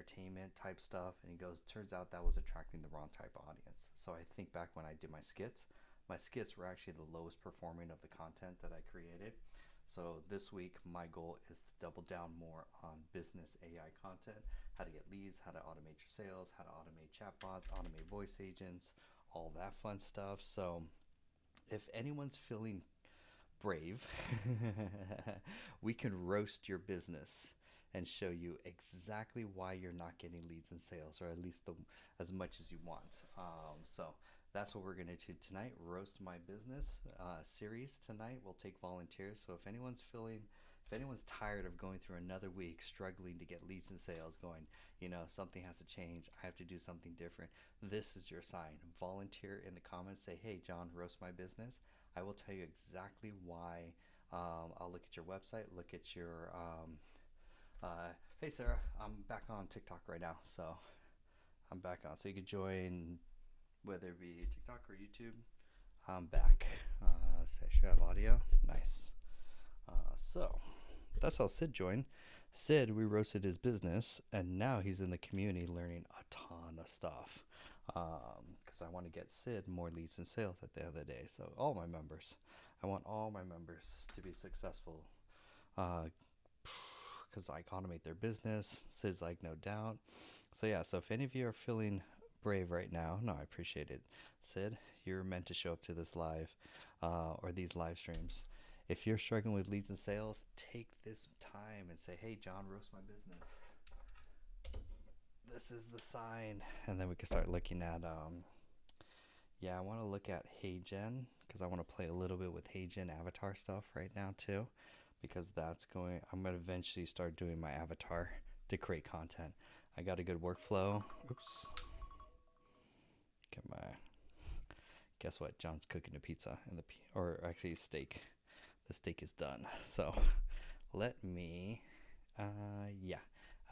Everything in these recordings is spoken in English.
entertainment type stuff. And he goes, turns out that was attracting the wrong type of audience. So I think back when I did my skits were actually the lowest performing of the content that I created. So this week, my goal is to double down more on business AI content, how to get leads, how to automate your sales, how to automate chatbots, automate voice agents, all that fun stuff. So if anyone's feeling brave, we can roast your business and show you exactly why you're not getting leads and sales, or at least as much as you want. So that's what we're going to do tonight. Roast my business series tonight. We'll take volunteers. So if anyone's tired of going through another week struggling to get leads and sales, going, something has to change. I have to do something different. This is your sign. Volunteer in the comments. Say, hey, John, roast my business. I will tell you exactly why. I'll look at your website, look at your. Hey, Sarah, I'm back on TikTok right now, so I'm back on. So you could join whether it be TikTok or YouTube. I'm back. So I should have audio. Nice. So that's how Sid joined. Sid, we roasted his business, and now he's in the community learning a ton of stuff. Because I want to get Sid more leads and sales at the end of the day. So I want all my members to be successful. Because I automate their business. Sid's like, no doubt. So yeah, so if any of you are feeling brave right now, no, I appreciate it. Sid, you're meant to show up to this live or these live streams. If you're struggling with leads and sales, take this time and say, hey, John, roast my business. This is the sign. And then we can start looking at, I want to look at HeyGen because I want to play a little bit with HeyGen avatar stuff right now too. Because I'm going to eventually start doing my avatar to create content. I got a good workflow. Oops. Guess what? John's cooking a pizza or actually steak. The steak is done. So let me, I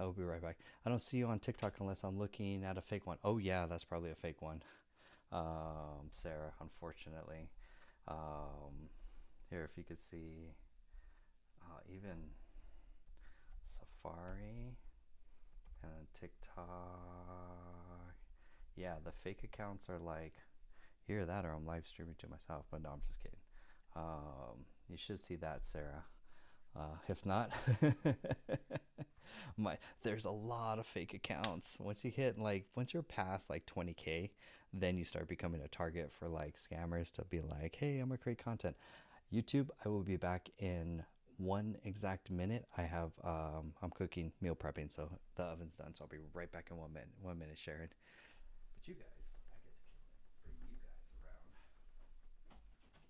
will be right back. I don't see you on TikTok unless I'm looking at a fake one. Oh yeah, that's probably a fake one. Sarah, unfortunately. Here, if you could see, even Safari and TikTok. Yeah, the fake accounts are like, either that or I'm live streaming to myself. But no, I'm just kidding. You should see that, Sarah. If not, there's a lot of fake accounts. Once you're past like 20K, then you start becoming a target for like scammers to be like, hey, I'm gonna create content. YouTube, I will be back in one exact minute. I'm cooking, meal prepping, so the oven's done. So I'll be right back in 1 minute. 1 minute, Sharon. But you guys, I get to bring you guys around.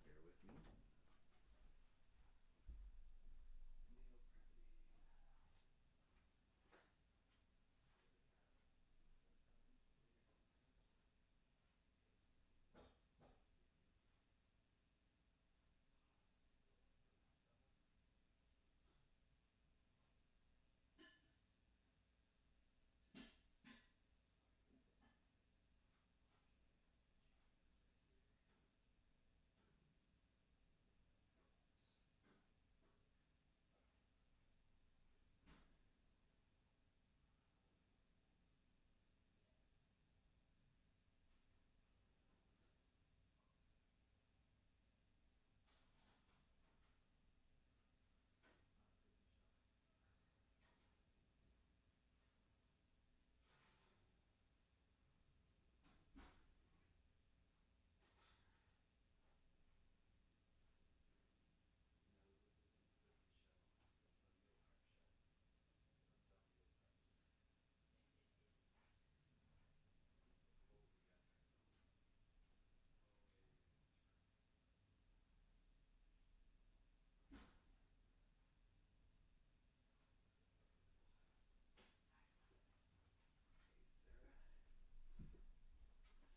Bear with me.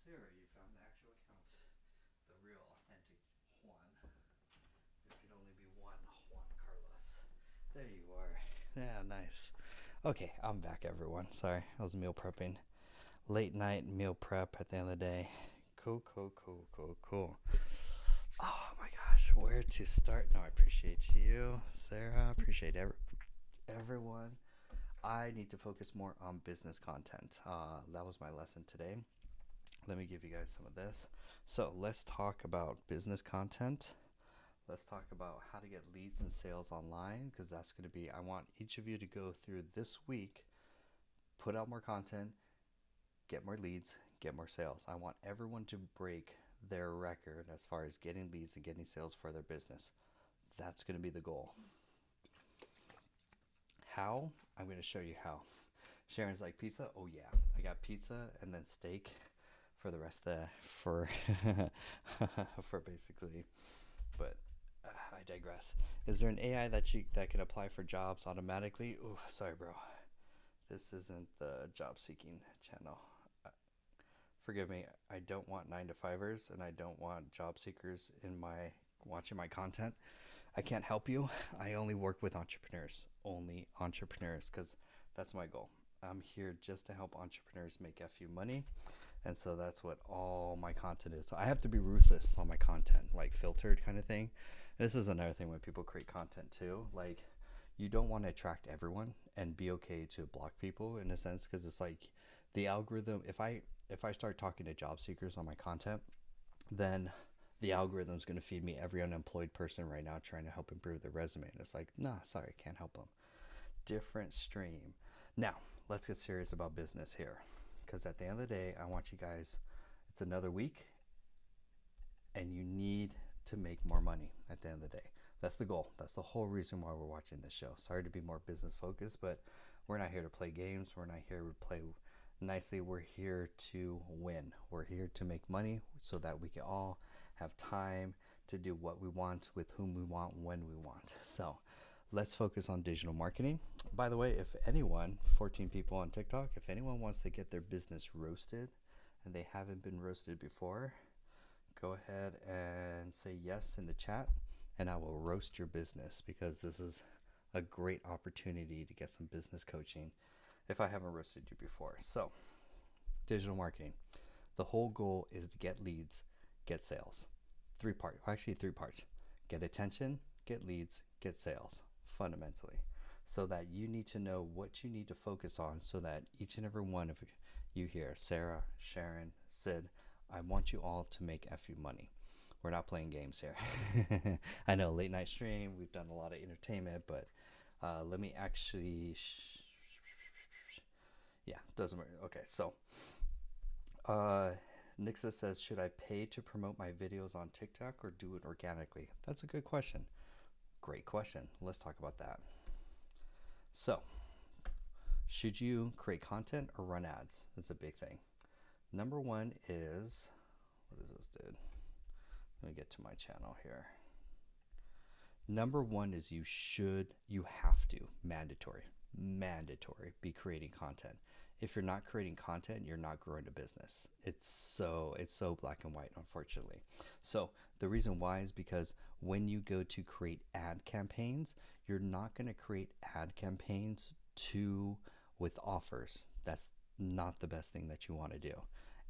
Sarah, you found the actual account. The real, authentic Juan. There could only be one Juan Carlos. There you are. Yeah, nice. Okay, I'm back, everyone. Sorry, I was meal prepping. Late night meal prep at the end of the day. Cool. Oh my gosh, where to start? No, I appreciate you, Sarah. Appreciate everyone. I need to focus more on business content. That was my lesson today. Let me give you guys some of this. So let's talk about business content. Let's talk about how to get leads and sales online, because that's going to be, I want each of you to go through this week, put out more content, get more leads, get more sales. I want everyone to break their record as far as getting leads and getting sales for their business. That's going to be the goal. How? I'm going to show you how. Sharon's like, pizza? Oh yeah, I got pizza and then steak for the rest of the, for for basically, but I digress. Is there an AI that can apply for jobs automatically? Oh, sorry, bro. This isn't the job seeking channel. Forgive me. I don't want 9 to 5ers, and I don't want job seekers in my watching my content. I can't help you. I only work with entrepreneurs, because that's my goal. I'm here just to help entrepreneurs make FU money. And so that's what all my content is. So I have to be ruthless on my content, like filtered kind of thing. This is another thing when people create content too. Like, you don't want to attract everyone and be okay to block people in a sense, because it's like the algorithm. If I start talking to job seekers on my content, then the algorithm is going to feed me every unemployed person right now trying to help improve their resume. And it's like, nah, sorry, can't help them. Different stream. Now, let's get serious about business here, because at the end of the day, I want you guys, it's another week, and you need to make more money at the end of the day. That's the goal. That's the whole reason why we're watching this show. Sorry to be more business focused, but we're not here to play games. We're not here to play nicely. We're here to win. We're here to make money so that we can all have time to do what we want, with whom we want, when we want. So let's focus on digital marketing. By the way, if anyone, 14 people on TikTok, if anyone wants to get their business roasted and they haven't been roasted before, go ahead and say yes in the chat, and I will roast your business, because this is a great opportunity to get some business coaching if I haven't roasted you before. So, digital marketing. The whole goal is to get leads, get sales. Three parts. Get attention, get leads, get sales, fundamentally. So that you need to know what you need to focus on, so that each and every one of you here, Sarah, Sharon, Sid, I want you all to make FU money. We're not playing games here. I know, late night stream, we've done a lot of entertainment, but let me actually, yeah, doesn't matter. Okay, so Nixa says, should I pay to promote my videos on TikTok or do it organically? That's a good question. Great question. Let's talk about that. So, should you create content or run ads? That's a big thing. Number one is, what is this, dude? Let me get to my channel here. Number one is you have to, mandatory, be creating content. If you're not creating content, you're not growing a business. It's so black and white, unfortunately. So the reason why is because when you go to create ad campaigns, you're not going to create ad campaigns with offers. That's not the best thing that you want to do.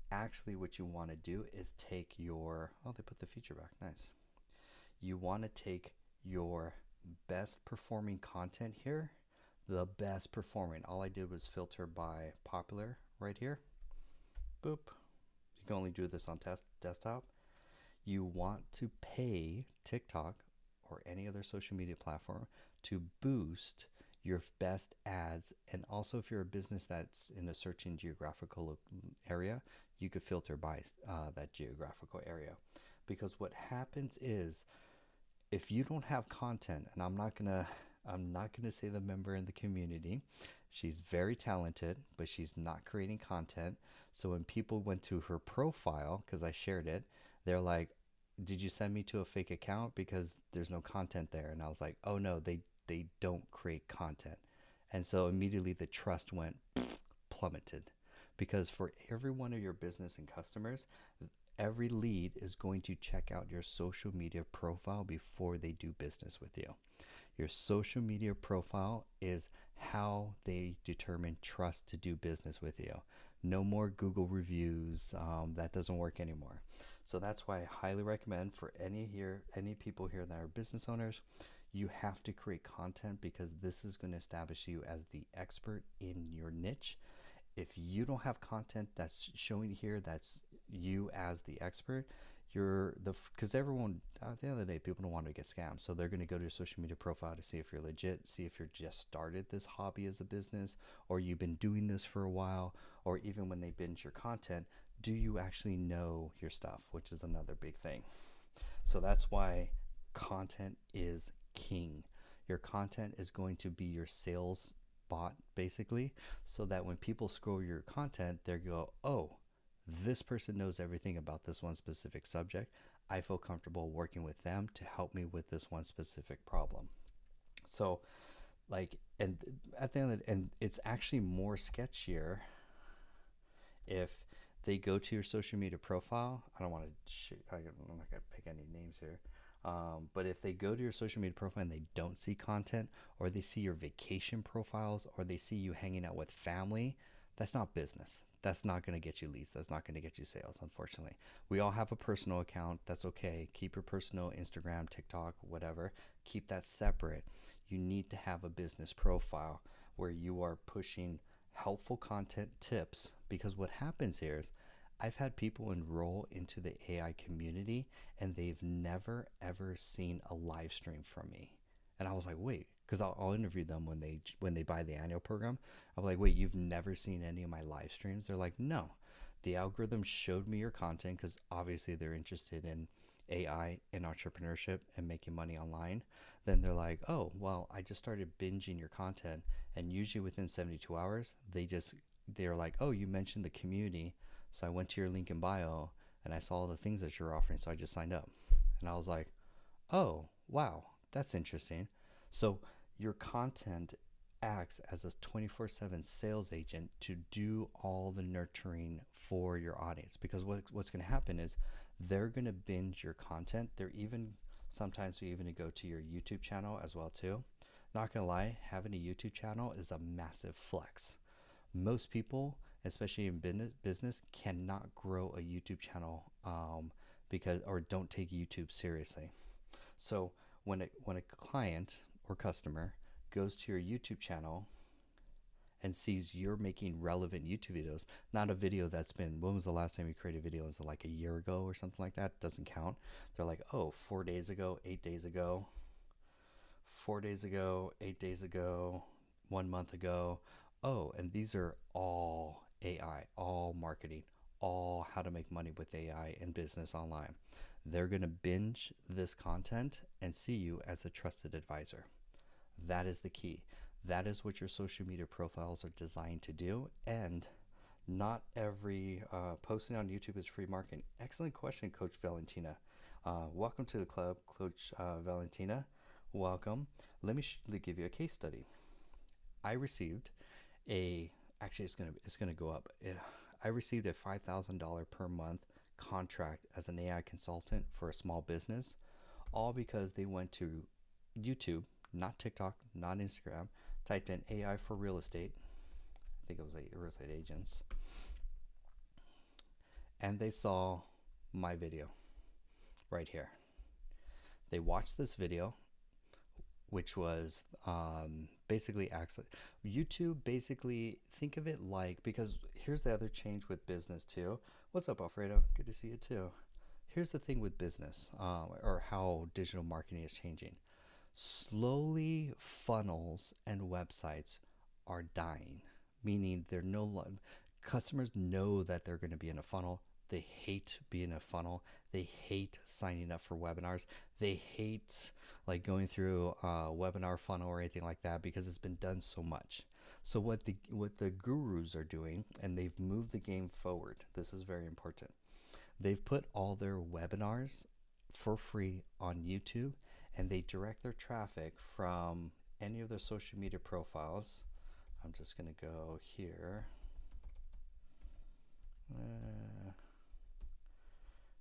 Actually, what you want to do is take your, oh, they put the feature back, nice. You want to take your best performing content here, the best performing. All I did was filter by popular right here. Boop. You can only do this on desktop. You want to pay TikTok or any other social media platform to boost your best ads. And also, if you're a business that's in a certain geographical area, you could filter by that geographical area. Because what happens is, if you don't have content, and I'm not gonna say the member in the community, she's very talented, but she's not creating content. So when people went to her profile, because I shared it, they're like, did you send me to a fake account, because there's no content there? And I was like, oh no, they don't create content. And so immediately the trust went plummeted, because for every one of your business and customers, every lead is going to check out your social media profile before they do business with you. Your social media profile is how they determine trust to do business with you. No more Google reviews. That doesn't work anymore. So that's why I highly recommend for any people here that are business owners, You have to create content because this is going to establish you as the expert in your niche. If you don't have content that's showing here that's you as the expert, you're the because everyone at the end of the day, people don't want to get scammed, so they're going to go to your social media profile to see if you're legit, see if you're just started this hobby as a business, or you've been doing this for a while, or even when they binge your content, do you actually know your stuff, which is another big thing. So that's why content is king. Your content is going to be your sales bot, basically, so that when people scroll your content, they go, oh, this person knows everything about this one specific subject. I feel comfortable working with them to help me with this one specific problem. So, like, and at the end of and it's actually more sketchier if they go to your social media profile. I don't want to I'm not gonna pick any names here. But if they go to your social media profile and they don't see content, or they see your vacation profiles, or they see you hanging out with family, that's not business. That's not going to get you leads. That's not going to get you sales, unfortunately. We all have a personal account. That's okay. Keep your personal Instagram, TikTok, whatever. Keep that separate. You need to have a business profile where you are pushing helpful content tips, because what happens here is I've had people enroll into the AI community and they've never ever seen a live stream from me. And I was like, wait, because I'll interview them when they buy the annual program. I'm like, wait, you've never seen any of my live streams? They're like, no. The algorithm showed me your content because obviously they're interested in AI and entrepreneurship and making money online. Then they're like, oh, well, I just started binging your content, and usually within 72 hours, they're like, oh, you mentioned the community, so I went to your link in bio and I saw all the things that you're offering, so I just signed up. And I was like, oh, wow, that's interesting. So your content acts as a 24/7 sales agent to do all the nurturing for your audience, because what's going to happen is they're going to binge your content. They're even sometimes we even go to your YouTube channel as well too. Not gonna lie, having a YouTube channel is a massive flex. Most people, especially in business, cannot grow a YouTube channel because or don't take YouTube seriously. So when a client or customer goes to your YouTube channel and sees you're making relevant YouTube videos, not a video that's been, when was the last time you created a video? Was it like a year ago or something like that? Doesn't count. They're like, oh, 4 days ago, 8 days ago, 4 days ago, 8 days ago, 1 month ago. Oh, and these are all AI, all marketing, all how to make money with AI and business online. They're going to binge this content and see you as a trusted advisor. That is the key. That is what your social media profiles are designed to do. And not every posting on YouTube is free marketing. Excellent question, Coach Valentina. Welcome to the club, Coach Valentina. Welcome. Let me give you a case study. I received actually it's gonna go up. I received a $5,000 per month contract as an AI consultant for a small business, all because they went to YouTube, not TikTok, not Instagram, typed in AI for real estate. I think it was real estate agents, and they saw my video right here. They watched this video, which was basically access. YouTube, basically, think of it like, because here's the other change with business too. What's up, Alfredo? Good to see you too. Here's the thing with business, or how digital marketing is changing. Slowly, funnels and websites are dying, meaning they're no longer, customers know that they're going to be in a funnel. They hate being in a funnel. They hate signing up for webinars. They hate like going through a webinar funnel or anything like that, because it's been done so much. So what the gurus are doing, and they've moved the game forward. This is very important. They've put all their webinars for free on YouTube, and they direct their traffic from any of their social media profiles. I'm just going to go here.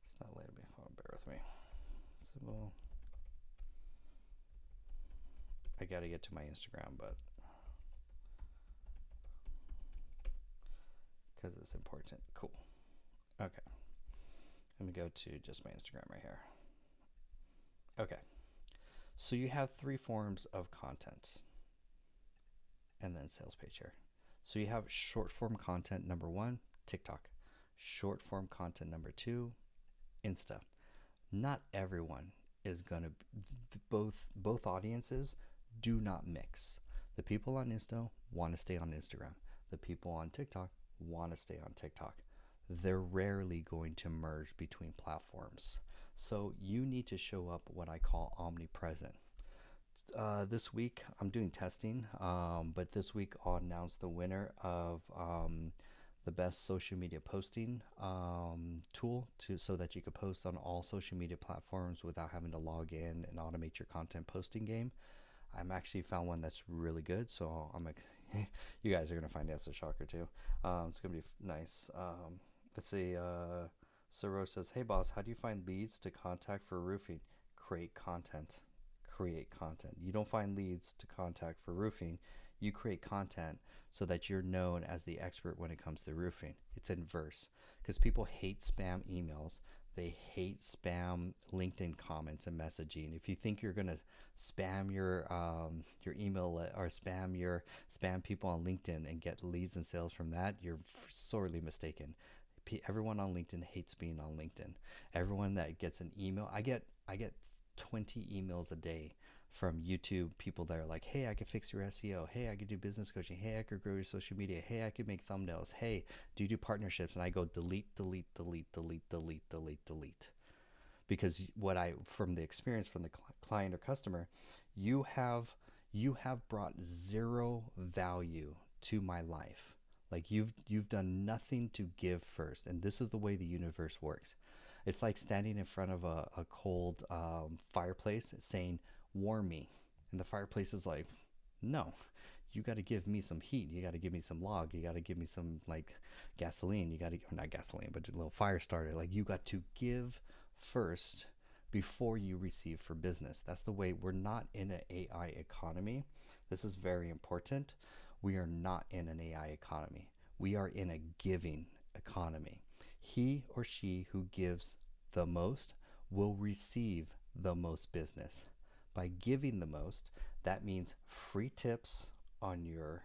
It's not letting me. Oh, bear with me. So I got to get to my Instagram, but because it's important. Cool. Okay. Let me go to just my Instagram right here. Okay. So you have three forms of content and then sales page here. So you have short form content number one, TikTok. Short form content number two, Insta. Not everyone is gonna both audiences do not mix. The people on Insta want to stay on Instagram. The people on TikTok want to stay on TikTok. They're rarely going to merge between platforms. So you need to show up what I call omnipresent. This week I'm doing testing, but this week I'll announce the winner of the best social media posting tool so that you could post on all social media platforms without having to log in and automate your content posting game. I'm actually found one that's really good, so I'm like, you guys are gonna find that's a shocker too. It's gonna be nice. Let's see. Saro says, "Hey boss, how do you find leads to contact for roofing? Create content. Create content. You don't find leads to contact for roofing. You create content so that you're known as the expert when it comes to roofing. It's inverse because people hate spam emails. They hate spam LinkedIn comments and messaging. If you think you're gonna spam your email or spam people on LinkedIn and get leads and sales from that, you're sorely mistaken. Everyone on LinkedIn hates being on LinkedIn. Everyone that gets an email, I get 20 emails a day from YouTube people that are like, hey, I could fix your SEO. Hey, I could do business coaching. Hey, I could grow your social media. Hey, I could make thumbnails. Hey, do you do partnerships? And I go delete, delete, delete, delete, delete, delete, delete. Because from the experience from the client or customer, you have brought zero value to my life. Like you've done nothing to give first. And this is the way the universe works. It's like standing in front of a cold fireplace saying, warm me. And the fireplace is like, no, you got to give me some heat. You got to give me some log. You got to give me some like gasoline. You got to, not gasoline, but a little fire starter. Like you got to give first before you receive for business. That's the way. We're not in an AI economy. This is very important. We are not in an AI economy. We are in a giving economy. He or she who gives the most will receive the most business. By giving the most, that means free tips on your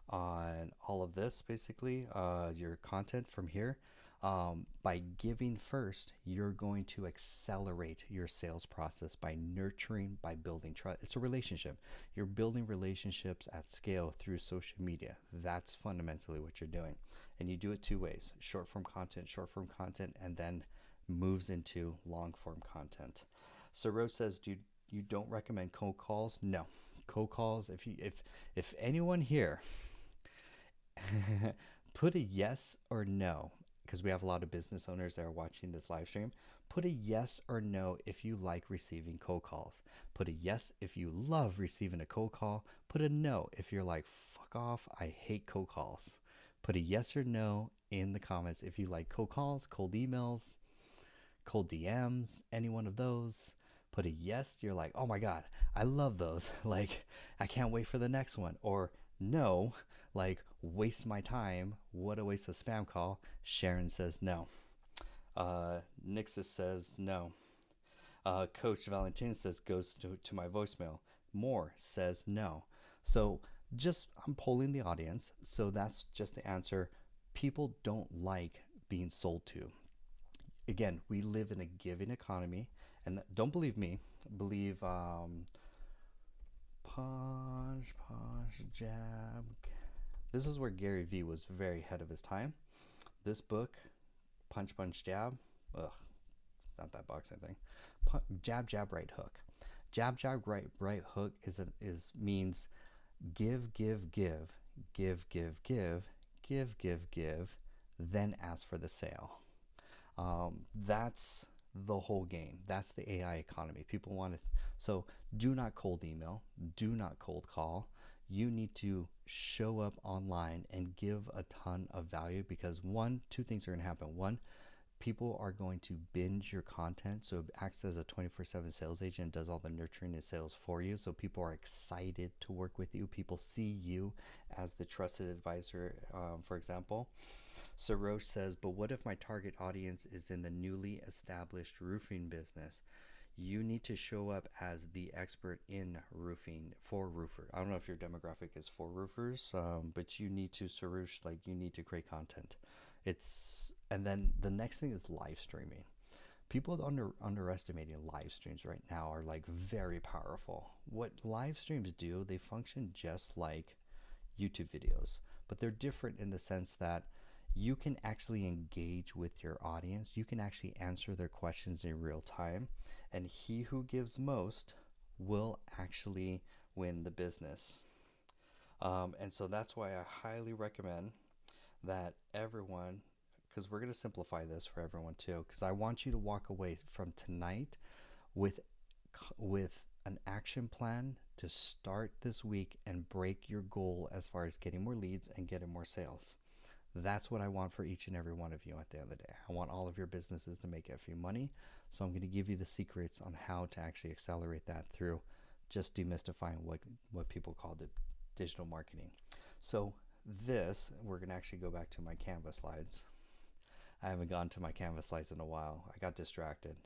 on all of this, basically your content from here. By giving first, you're going to accelerate your sales process by nurturing, by building trust. It's a relationship. You're building relationships at scale through social media. That's fundamentally what you're doing. And you do it two ways: short form content, and then moves into long form content. So Rose says, you don't recommend cold calls? No. Cold calls, if anyone here put a yes or no, because we have a lot of business owners that are watching this live stream. Put a yes or no if you like receiving cold calls. Put a yes if you love receiving a cold call. Put a no if you're like, fuck off, I hate cold calls. Put a yes or no in the comments if you like cold calls, cold emails, cold DMs, any one of those. Put a yes, you're like, oh my God, I love those. Like, I can't wait for the next one. Or no, like, waste my time. What a waste of spam call. Sharon says no. Nixus says no. Coach Valentin says goes to my voicemail. Moore says no. So just, I'm polling the audience. So that's just the answer. People don't like being sold to. Again, we live in a giving economy. And don't believe me, believe punch, jab. This is where Gary Vee was very ahead of his time. This book, Punch, Jab, not that boxing thing. Jab, right hook. Jab, right hook means give, then ask for the sale. That's the whole game. That's the AI economy. People want to, so do not cold email, do not cold call. You need to show up online and give a ton of value, because two things are going to happen. One, people are going to binge your content, so it acts as a 24/7 sales agent and does all the nurturing and sales for you. So people are excited to work with you. People see you as the trusted advisor, for example. So Roche says, but what if my target audience is in the newly established roofing business? You need to show up as the expert in roofing for roofer. I don't know if your demographic is for roofers, but you need to Sarush, like you need to create content. And then the next thing is live streaming. People underestimating live streams right now are like very powerful. What live streams do, they function just like YouTube videos, but they're different in the sense that you can actually engage with your audience. You can actually answer their questions in real time, and he who gives most will actually win the business. And so that's why I highly recommend that everyone, because we're going to simplify this for everyone too, because I want you to walk away from tonight with an action plan to start this week and break your goal as far as getting more leads and getting more sales. That's what I want for each and every one of you at the end of the day. I want all of your businesses to make FU money. So I'm going to give you the secrets on how to actually accelerate that through just demystifying what people call digital marketing. So we're going to actually go back to my Canva slides. I haven't gone to my Canva slides in a while. I got distracted.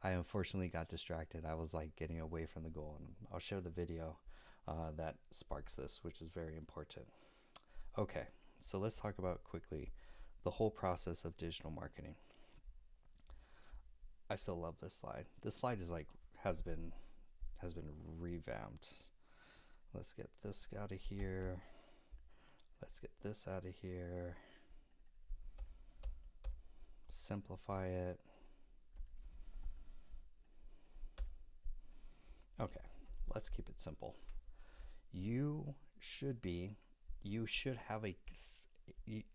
I unfortunately got distracted. I was like getting away from the goal, and I'll share the video that sparks this, which is very important. Okay, so let's talk about quickly the whole process of digital marketing. I still love this slide. This slide is like has been revamped. Let's get this out of here. Let's get this out of here. Simplify it. Okay, let's keep it simple. You should have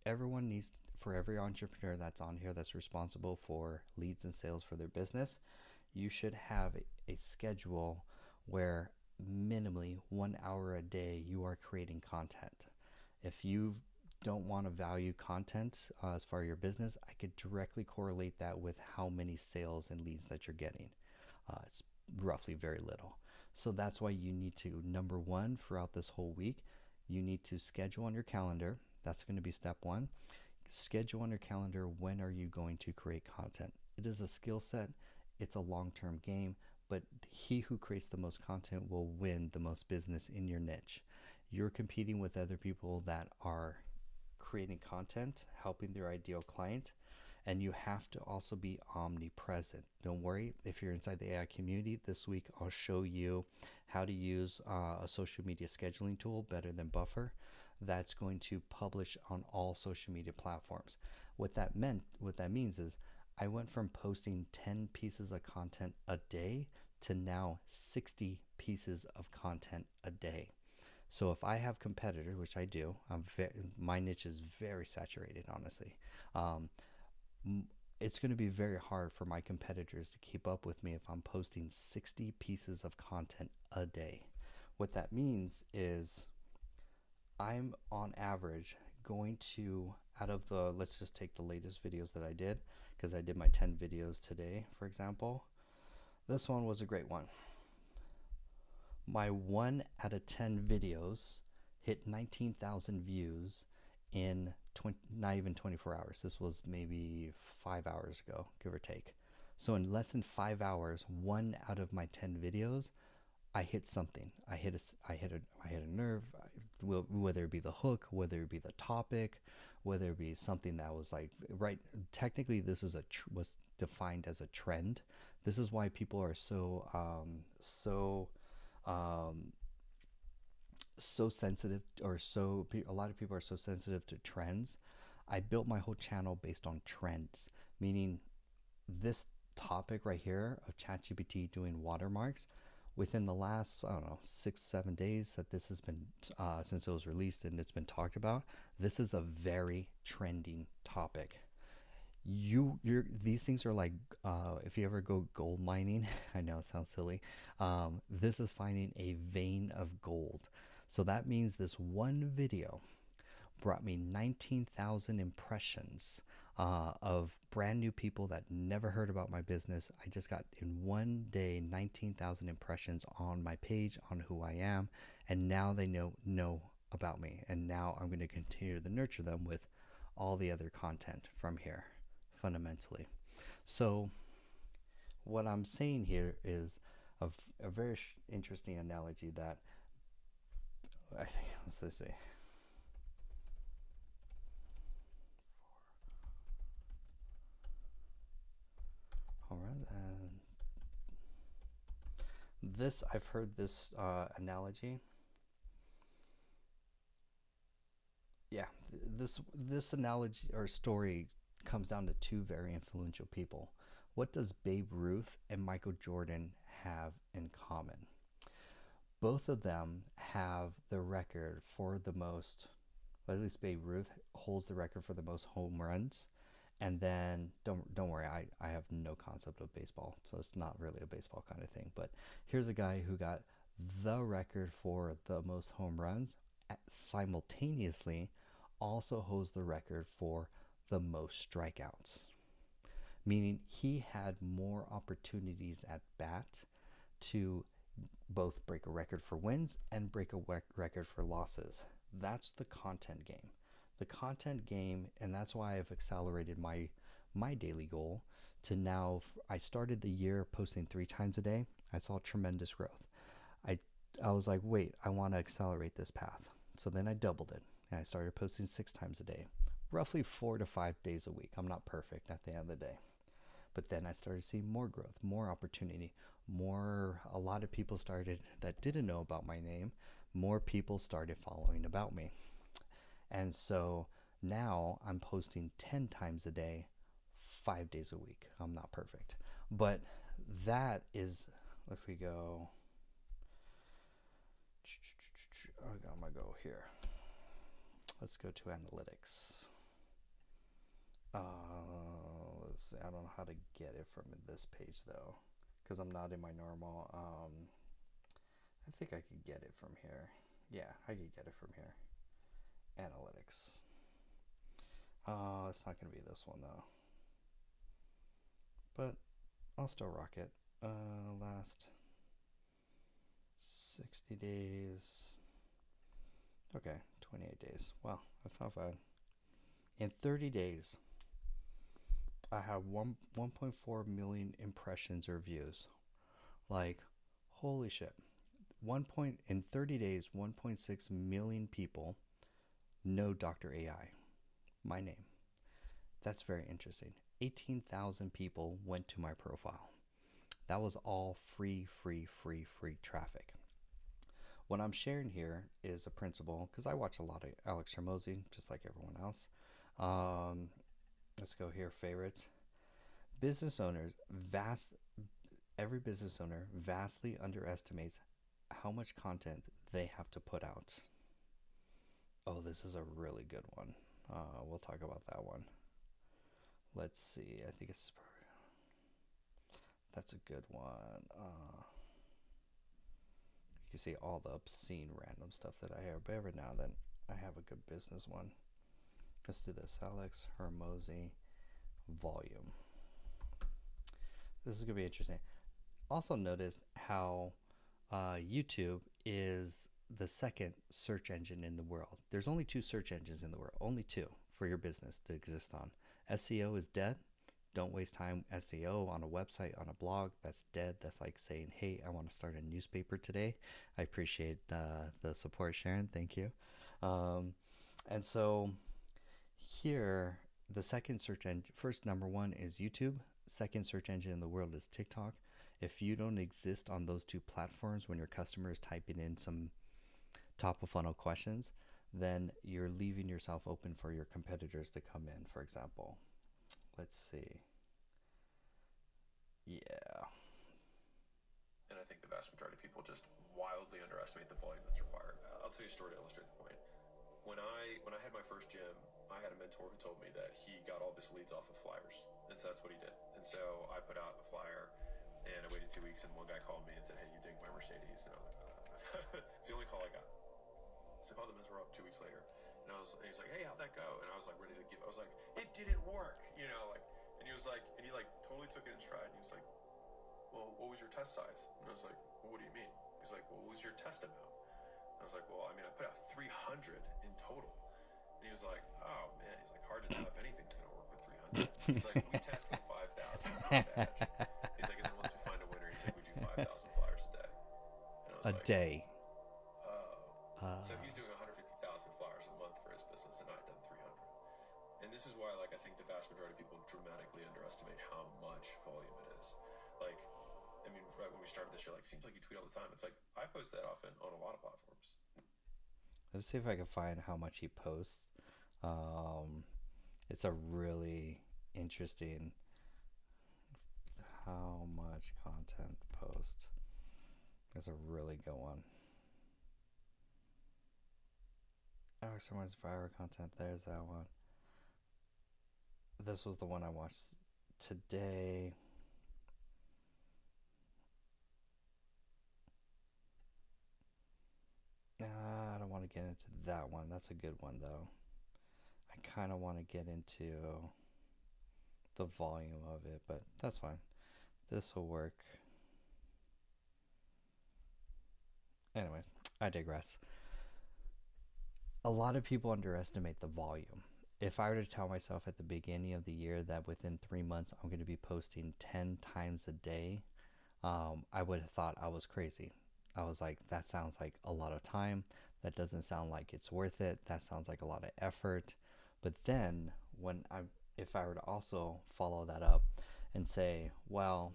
everyone needs, for every entrepreneur that's on here that's responsible for leads and sales for their business, you should have a schedule where minimally 1 hour a day you are creating content. If you don't want to value content as far as your business, I could directly correlate that with how many sales and leads that you're getting. It's roughly very little. So that's why you need to, number one, throughout this whole week, you need to schedule on your calendar. That's going to be step one. Schedule on your calendar, when are you going to create content? It is a skill set. It's a long-term game, but he who creates the most content will win the most business in your niche. You're competing with other people that are creating content, helping their ideal client, and you have to also be omnipresent. Don't worry, if you're inside the AI community, this week I'll show you how to use a social media scheduling tool better than Buffer that's going to publish on all social media platforms. What that means is I went from posting 10 pieces of content a day to now 60 pieces of content a day. So if I have competitors, which I do, my niche is very saturated, honestly. It's going to be very hard for my competitors to keep up with me if I'm posting 60 pieces of content a day. What that means is I'm on average going to, let's just take the latest videos that I did, because I did my 10 videos today, for example. This one was a great one. My 1 out of 10 videos hit 19,000 views in not even 24 hours. This was maybe 5 hours ago, give or take. So in less than 5 hours, 1 out of my 10 videos, I hit something. I hit a nerve, whether it be the hook, whether it be the topic, whether it be something that was like, right, technically this is was defined as a trend. This is why people are so sensitive, or a lot of people are so sensitive to trends. I built my whole channel based on trends, meaning this topic right here of ChatGPT doing watermarks, within the last, I don't know, 6-7 days that this has been, since it was released and it's been talked about, this is a very trending topic. These things are like, if you ever go gold mining, I know it sounds silly, this is finding a vein of gold. So that means this one video brought me 19,000 impressions of brand new people that never heard about my business. I just got in one day 19,000 impressions on my page, on who I am, and now they know about me. And now I'm going to continue to nurture them with all the other content from here, fundamentally. So what I'm saying here is a very interesting analogy that I think, let's say, all right, and this, I've heard this analogy. Yeah, this analogy or story comes down to two very influential people. What does Babe Ruth and Michael Jordan have in common? Both of them have the record for the most, well, at least Babe Ruth holds the record for the most home runs. And then don't worry, I have no concept of baseball, so it's not really a baseball kind of thing. But here's a guy who got the record for the most home runs, simultaneously also holds the record for the most strikeouts, meaning he had more opportunities at bat to both break a record for wins and break a record for losses. That's the content game. The content game, and that's why I've accelerated my daily goal to now. I started the year posting 3 times a day. I saw tremendous growth. I was like, wait, I want to accelerate this path. So then I doubled it, and I started posting 6 times a day, roughly 4 to 5 days a week. I'm not perfect at the end of the day. But then I started seeing more growth, more opportunity, a lot of people started that didn't know about my name, more people started following about me. And so now I'm posting 10 times a day, 5 days a week. I'm not perfect. But that is, if we go, I'm going to go here. Let's go to analytics. Let's see. I don't know how to get it from this page though, because I'm not in my normal. I think I could get it from here. Yeah, I could get it from here. Analytics. It's not going to be this one though, but I'll still rock it. Last 60 days. Okay, 28 days. Wow, that's not bad. In 30 days, I have 1.4 million impressions or views. Like, holy shit. In 30 days, 1.6 million people know Dr. AI, my name. That's very interesting. 18,000 people went to my profile. That was all free traffic. What I'm sharing here is a principle, because I watch a lot of Alex Hormozi, just like everyone else. Let's go here, favorites. Business owners, every business owner vastly underestimates how much content they have to put out. Oh, this is a really good one. We'll talk about that one. Let's see. I think that's a good one. You can see all the obscene random stuff that I have, but every now and then I have a good business one. Let's do this. Alex Hormozi volume. This is going to be interesting. Also notice how YouTube is the second search engine in the world. There's only 2 search engines in the world. Only 2 for your business to exist on. SEO is dead. Don't waste time SEO on a website, on a blog. That's dead. That's like saying, hey, I want to start a newspaper today. I appreciate the support, Sharon. Thank you. And so here, the second search engine, first number 1 is YouTube. Second search engine in the world is TikTok. If you don't exist on those 2 platforms when your customer is typing in some top of funnel questions, then you're leaving yourself open for your competitors to come in, for example. Let's see. Yeah. And I think the vast majority of people just wildly underestimate the volume that's required. I'll tell you a story to illustrate the point. When I had my first gym, I had a mentor who told me that he got all of his leads off of flyers. And so that's what he did. And so I put out a flyer, and I waited 2 weeks, and one guy called me and said, hey, you dig my Mercedes? And I was like, it's the only call I got. So I called the mentor up 2 weeks later, and he's like, hey, how'd that go? And I was like, ready to give. I was like, it didn't work, and he was like, and he totally took it in stride. And he was like, well, what was your test size? And I was like, well, what do you mean? He's like, well, what was your test amount? And I was like, well, I mean, I put out 300 in total. And he was like, oh man, he's like, hard to know if anything's gonna work with 300. He's like, we tested 5,000 per batch. He's like, and then day. Oh. So he's doing 150,000 flyers a month for his business, and I've done 300. And this is why, like, I think the vast majority of people dramatically underestimate how much volume it is. Like, I mean, right when we started this, you're like, seems like you tweet all the time. It's like, I post that often on a lot of platforms. Let's see if I can find how much he posts. Um, it's a really interesting how much content post. That's a really good one. Oh, so much viral content. There's that one. This was the one I watched today. I don't want to get into that one. That's a good one, though. I kind of want to get into the volume of it, but that's fine. This will work. Anyway, I digress. A lot of people underestimate the volume. If I were to tell myself at the beginning of the year that within 3 months I'm going to be posting 10 times a day, I would have thought I was crazy. I was like, that sounds like a lot of time. That doesn't sound like it's worth it. That sounds like a lot of effort. But then if I were to also follow that up and say, well,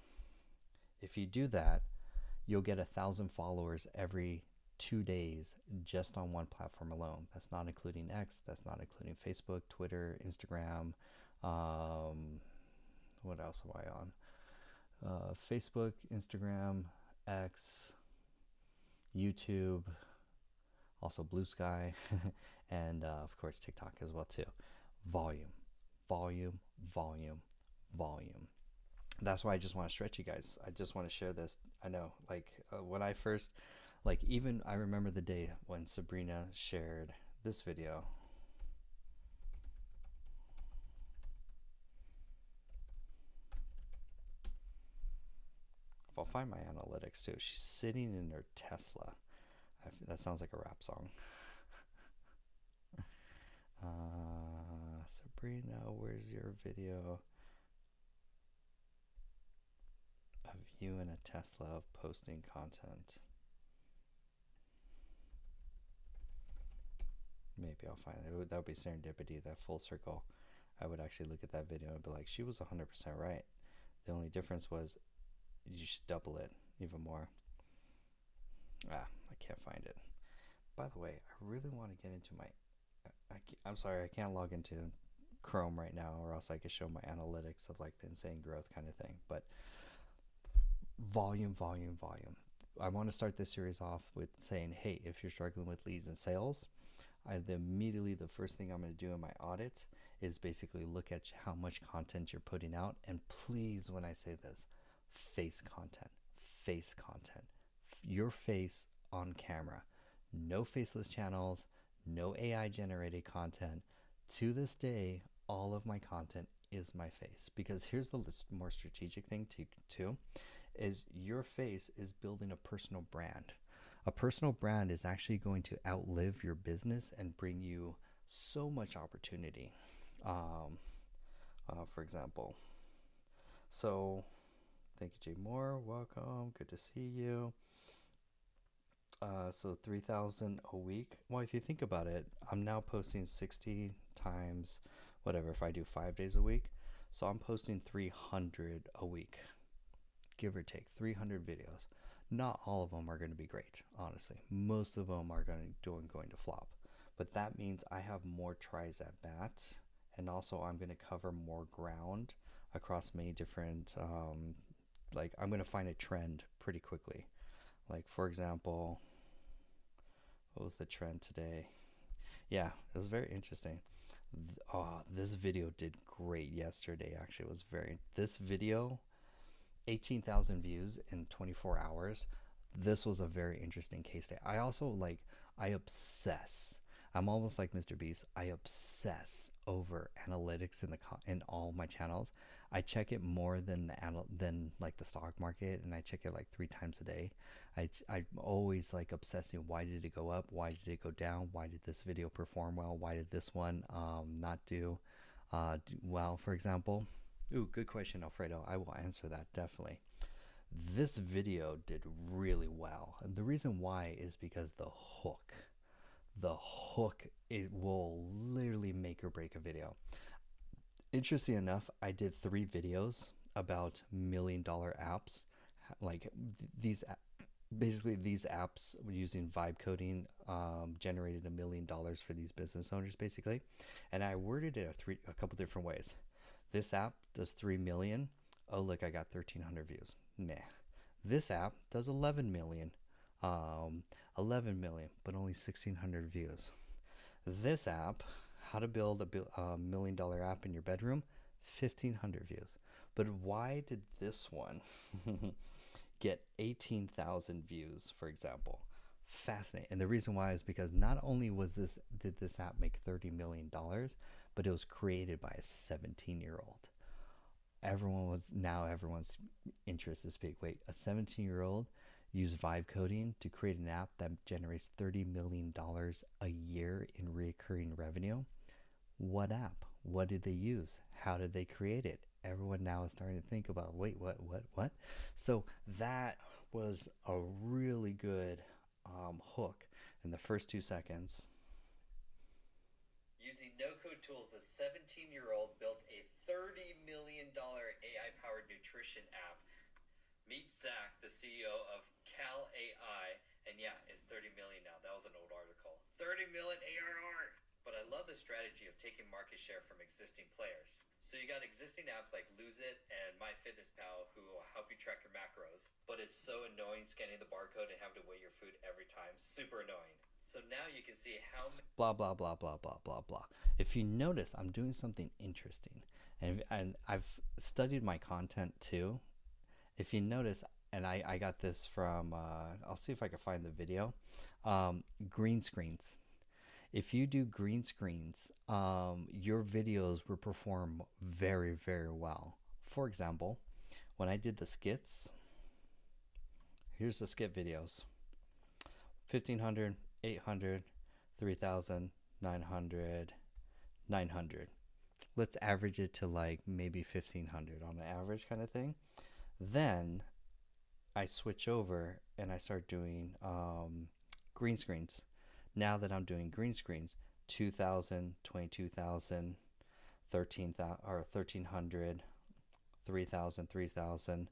if you do that, you'll get 1,000 followers every 2 days just on one platform alone. That's not including X. That's not including Facebook, Twitter, Instagram. What else am I on? Facebook, Instagram, X, YouTube, also Blue Sky, and of course TikTok as well too. Volume, volume, volume, volume. That's why I just want to stretch you guys. I just want to share this. I know, like when I first, like even I remember the day when Sabrina shared this video. If I'll find my analytics too. She's sitting in her Tesla. That sounds like a rap song. Sabrina, where's your video of you in a Tesla posting content? Maybe I'll find it. That would be serendipity, that full circle. I would actually look at that video and be like, she was 100% right. The only difference was you should double it even more. I can't find it. By the way, I really want to get into my... I'm sorry, I can't log into Chrome right now, or else I could show my analytics of like the insane growth kind of thing. But volume, volume, volume. I want to start this series off with saying, hey, if you're struggling with leads and sales, immediately the first thing I'm going to do in my audit is basically look at how much content you're putting out. And please, when I say this, face content, face content, your face on camera, no faceless channels, no AI generated content. To this day, all of my content is my face, because here's the more strategic thing too, is your face is building a personal brand. A personal brand is actually going to outlive your business and bring you so much opportunity. For example, so thank you, Jay Moore. Welcome. Good to see you. So 3,000 a week. Well, if you think about it, I'm now posting 60 times whatever if I do 5 days a week. So I'm posting 300 a week, give or take 300 videos. Not all of them are going to be great, honestly. Most of them are going to flop. But that means I have more tries at bat, and also I'm going to cover more ground across many different, like I'm going to find a trend pretty quickly. Like for example, what was the trend today? Yeah, it was very interesting. This video did great yesterday. Actually, it was this video, 18,000 views in 24 hours. This was a very interesting case study. I also I obsess. I'm almost like Mr. Beast. I obsess over analytics in all my channels. I check it more than the stock market, and I check it like 3 times a day. I'm always like obsessing. Why did it go up? Why did it go down? Why did this video perform well? Why did this one not do well, for example? Ooh, good question, Alfredo. I will answer that definitely. This video did really well. And the reason why is because the hook, it will literally make or break a video. Interesting enough, I did 3 videos about $1 million apps. Like these, basically these apps using vibe coding generated $1 million for these business owners, basically. And I worded it a couple different ways. This app does 3 million. Oh, look, I got 1,300 views. Meh. This app does 11 million. 11 million, but only 1,600 views. This app, how to build a $1 million app in your bedroom, 1,500 views. But why did this one get 18,000 views, for example? Fascinating. And the reason why is because not only did this app make $30 million, but it was created by a 17-year-old. Everyone's interest is big. Wait, a 17-year-old used vibe coding to create an app that generates $30 million a year in recurring revenue? What app? What did they use? How did they create it? Everyone now is starting to think about, wait, what? So that was a really good hook in the first 2 seconds. Using no-code tools, the 17-year-old built a $30 million AI-powered nutrition app. Meet Zach, the CEO of Cal AI, and yeah, it's 30 million now. That was an old article. 30 million ARR. But I love the strategy of taking market share from existing players. So you got existing apps like Lose It and MyFitnessPal who will help you track your macros, but it's so annoying scanning the barcode and having to weigh your food every time. Super annoying. So now you can see how blah blah blah blah blah blah blah. If you notice, I'm doing something interesting, and I've studied my content too. If you notice, and I got this from I'll see if I can find the video. Green screens. If you do green screens, your videos will perform very, very well. For example, when I did the skits, here's the skit videos. 1,500, 800, 3,000, 900, 900. Let's average it to like maybe 1,500 on an average kind of thing. Then I switch over and I start doing green screens. Now that I'm doing green screens, 2,000, 22,000, 13,000 or 1,300, 3,000, 3,000.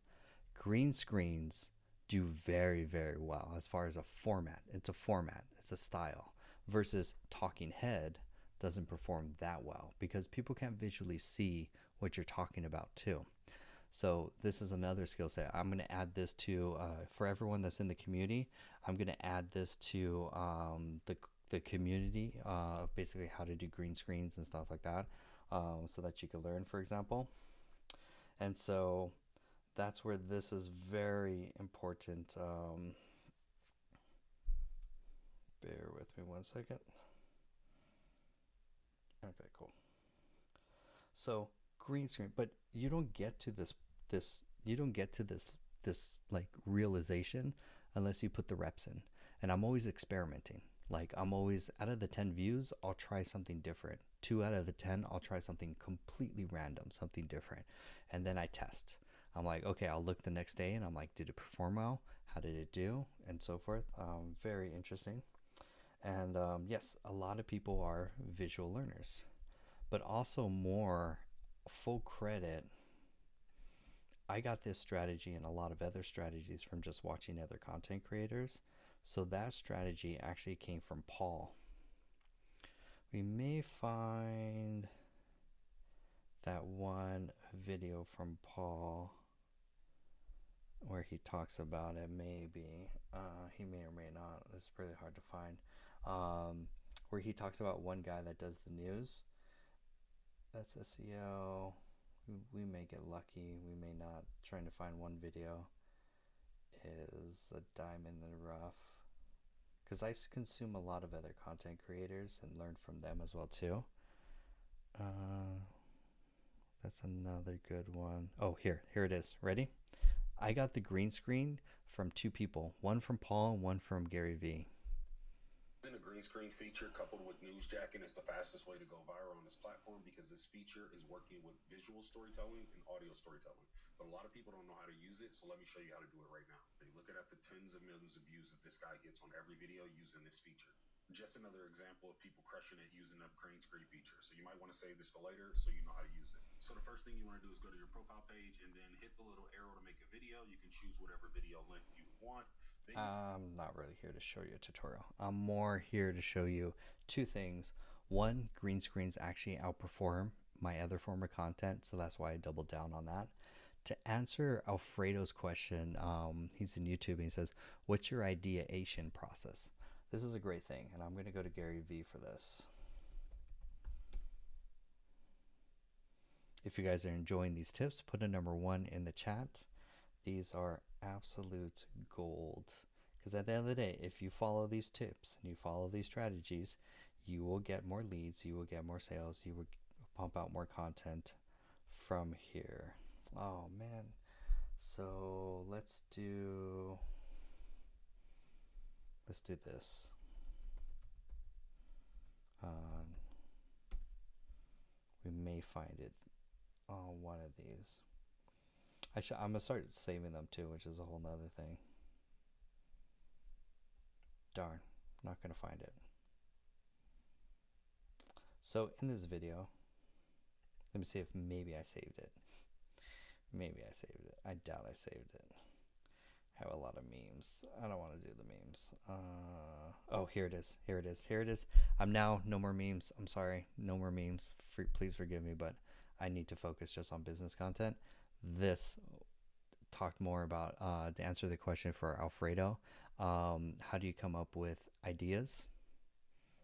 Green screens do very, very well as far as a format. It's a format, it's a style. Versus talking head doesn't perform that well because people can't visually see what you're talking about too. So this is another skill set. I'm going to add this to, for everyone that's in the community, I'm going to add this to the community, basically how to do green screens and stuff like that, so that you can learn, for example. And so that's where this is very important. Bear with me 1 second. Okay, cool. So green screen, but you don't get to this like realization unless you put the reps in. And I'm always experimenting. Like I'm always, out of the 10 views, I'll try something different. 2 out of the 10, I'll try something completely random, something different. And then I test. I'm like, okay, I'll look the next day and I'm like, did it perform well? How did it do? And so forth. Very interesting. And yes, a lot of people are visual learners, but also more full credit. I got this strategy and a lot of other strategies from just watching other content creators. So that strategy actually came from Paul. We may find that one video from Paul where he talks about it. Maybe he may or may not. It's pretty hard to find. Where he talks about one guy that does the news. That's SEO. We may get lucky, we may not. Trying to find one video is a diamond in the rough, because I consume a lot of other content creators and learn from them as well too. That's another good one. Oh, here it is. Ready? I got the green screen from 2 people, one from Paul and one from Gary Vee. In a the green screen feature coupled with newsjacking is the fastest way to go viral on this platform, because this feature is working with visual storytelling and audio storytelling. But a lot of people don't know how to use it, so let me show you how to do it right now. They looking at the tens of millions of views that this guy gets on every video using this feature. Just another example of people crushing it using the green screen feature. So you might want to save this for later so you know how to use it. So the first thing you want to do is go to your profile page and then hit the little arrow to make a video. You can choose whatever video length you want. I'm not really here to show you a tutorial. I'm more here to show you two things. One, green screens actually outperform my other form of content, so that's why I doubled down on that. To answer Alfredo's question, he's in YouTube and he says, what's your ideation process? This is a great thing, and I'm going to go to Gary Vee for this. If you guys are enjoying these tips, put a number 1 in the chat. These are absolute gold, because at the end of the day, if you follow these tips and you follow these strategies, you will get more leads, you will get more sales, you will pump out more content from here. Oh man, so let's do this. We may find it on one of these. I'm gonna start saving them too, which is a whole nother thing. Darn, not gonna find it. So in this video, let me see if maybe I saved it. Maybe I saved it. I doubt I saved it. I have a lot of memes. I don't want to do the memes. Oh, here it is. Here it is. Here it is. I'm now no more memes. I'm sorry. No more memes. Please forgive me, but I need to focus just on business content. This talked more about to answer the question for Alfredo. How do you come up with ideas?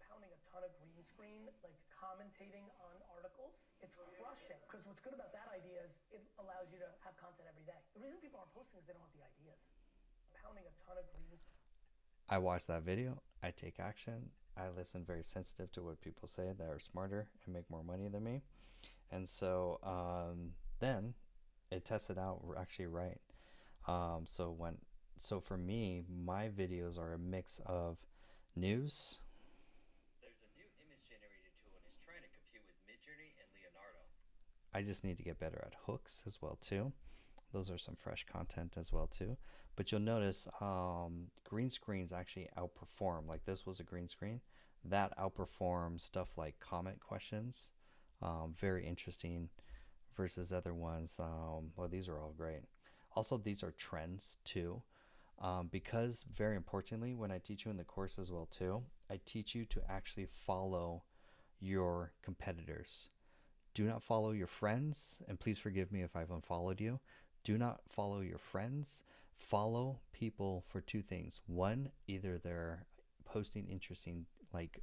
Pounding a ton of green screen, like commentating on articles, it's crushing. Because what's good about that idea is it allows you to have content every day. The reason people aren't posting is they don't have the ideas. Pounding a ton of green. I watch that video. I take action. I listen very sensitive to what people say that are smarter and make more money than me. And so then it tested out actually right. So for me, my videos are a mix of news. There's a new image generator tool and it's trying to compete with Midjourney and Leonardo. I just need to get better at hooks as well too. Those are some fresh content as well too. But you'll notice green screens actually outperform. Like this was a green screen. That outperforms stuff like comment questions. Very interesting versus other ones. Well, these are all great. Also, these are trends too. Because very importantly, when I teach you in the course as well too, I teach you to actually follow your competitors. Do not follow your friends, and please forgive me if I've unfollowed you. Do not follow your friends. Follow people for two things. One, either they're posting interesting like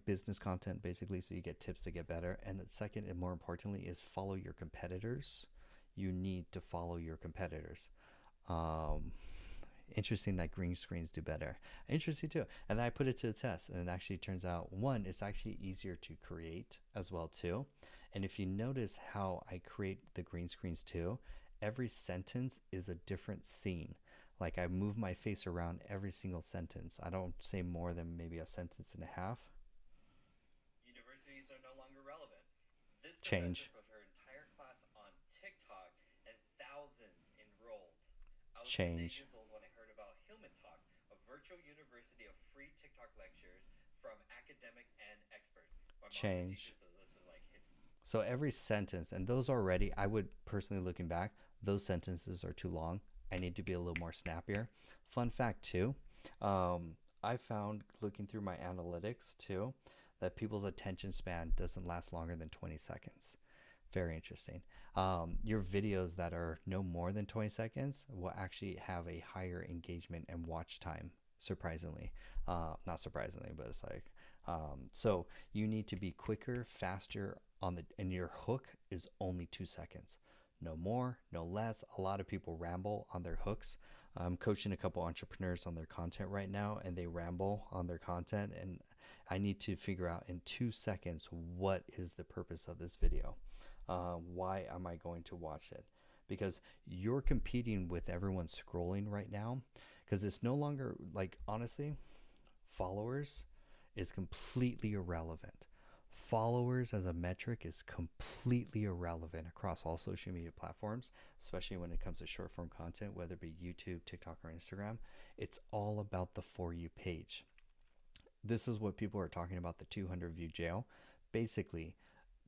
business content basically, so you get tips to get better. And the second, and more importantly, is follow your competitors. You need to follow your competitors. Interesting that green screens do better. Interesting too. And then I put it to the test, and it actually turns out, one, it's actually easier to create as well too. And if you notice how I create the green screens too, every sentence is a different scene. Like I move my face around every single sentence. I don't say more than maybe a sentence and a half. Universities are no longer relevant. This Change. professor put her entire class on TikTok and thousands enrolled. I was 8 Change. years old when I heard about Hillman Talk, a virtual university of free TikTok lectures from academic and expert. My mom's a Change. teacher, so this is like hits. So every sentence, and those already, I would personally, looking back, those sentences are too long. I need to be a little more snappier. Fun fact too, I found looking through my analytics too, that people's attention span doesn't last longer than 20 seconds. Very interesting. Your videos that are no more than 20 seconds will actually have a higher engagement and watch time, surprisingly. Not surprisingly, but it's like, so you need to be quicker, faster and your hook is only 2 seconds. No more, no less. A lot of people ramble on their hooks. I'm coaching a couple entrepreneurs on their content right now, and they ramble on their content, and I need to figure out in 2 seconds what is the purpose of this video. Why am I going to watch it? Because you're competing with everyone scrolling right now, because it's no longer, like, honestly, followers is completely irrelevant. Followers as a metric is completely irrelevant across all social media platforms, especially when it comes to short form content, whether it be YouTube, TikTok, or Instagram. It's all about the For You page. This is what people are talking about, the 200 view jail. Basically,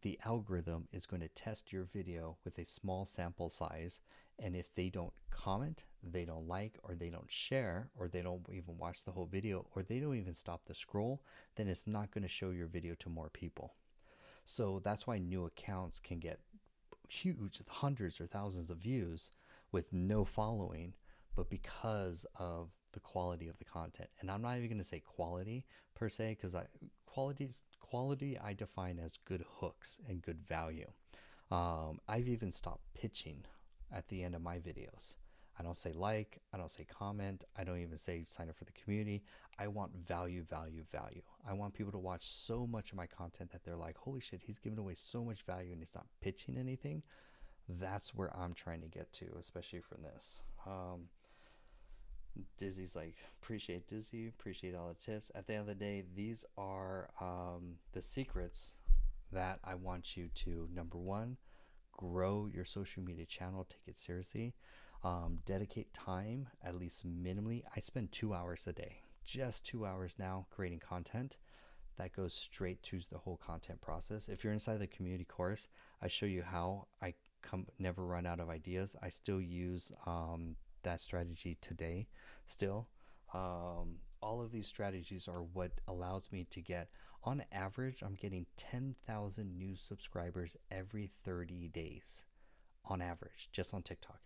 the algorithm is going to test your video with a small sample size, and if they don't comment, they don't like, or they don't share, or they don't even watch the whole video, or they don't even stop the scroll, then it's not going to show your video to more people. So that's why new accounts can get huge, hundreds or thousands of views with no following, but because of the quality of the content. And I'm not even going to say quality per se, because quality I define as good hooks and good value. I've even stopped pitching at the end of my videos. I don't say like, I don't say comment, I don't even say sign up for the community. I want value, value, value. I want people to watch so much of my content that they're like, holy shit, he's giving away so much value and he's not pitching anything. That's where I'm trying to get to, especially for this. Dizzy's like, appreciate Dizzy, appreciate all the tips. At the end of the day, these are the secrets that I want you to, number one, grow your social media channel, take it seriously. Dedicate time, at least minimally. I spend 2 hours a day, just 2 hours now, creating content that goes straight through the whole content process. If you're inside the community course, I show you how I never run out of ideas. I still use that strategy today still. All of these strategies are what allows me to get, on average, I'm getting 10,000 new subscribers every 30 days on average, just on TikTok.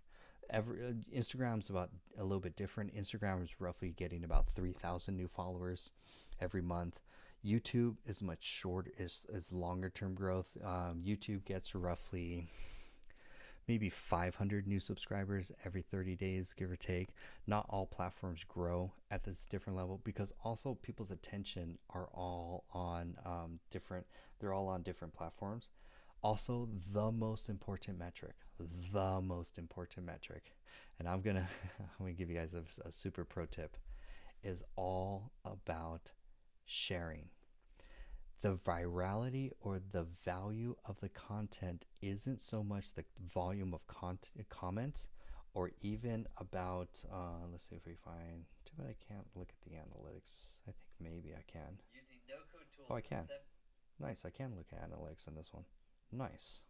Instagram's about a little bit different. Instagram is roughly getting about 3,000 new followers every month. YouTube is much shorter, is longer term growth. YouTube gets roughly maybe 500 new subscribers every 30 days, give or take. Not all platforms grow at this different level, because also people's attention are all on they're all on different platforms. Also, the most important metric, and I'm gonna give you guys a super pro tip, is all about sharing. The virality or the value of the content isn't so much the volume of comments, or even about, let's see if we find, too bad I can't look at the analytics. I think maybe I can. Using no-code tools. Oh, I can. Nice, I can look at analytics in this one. Nice.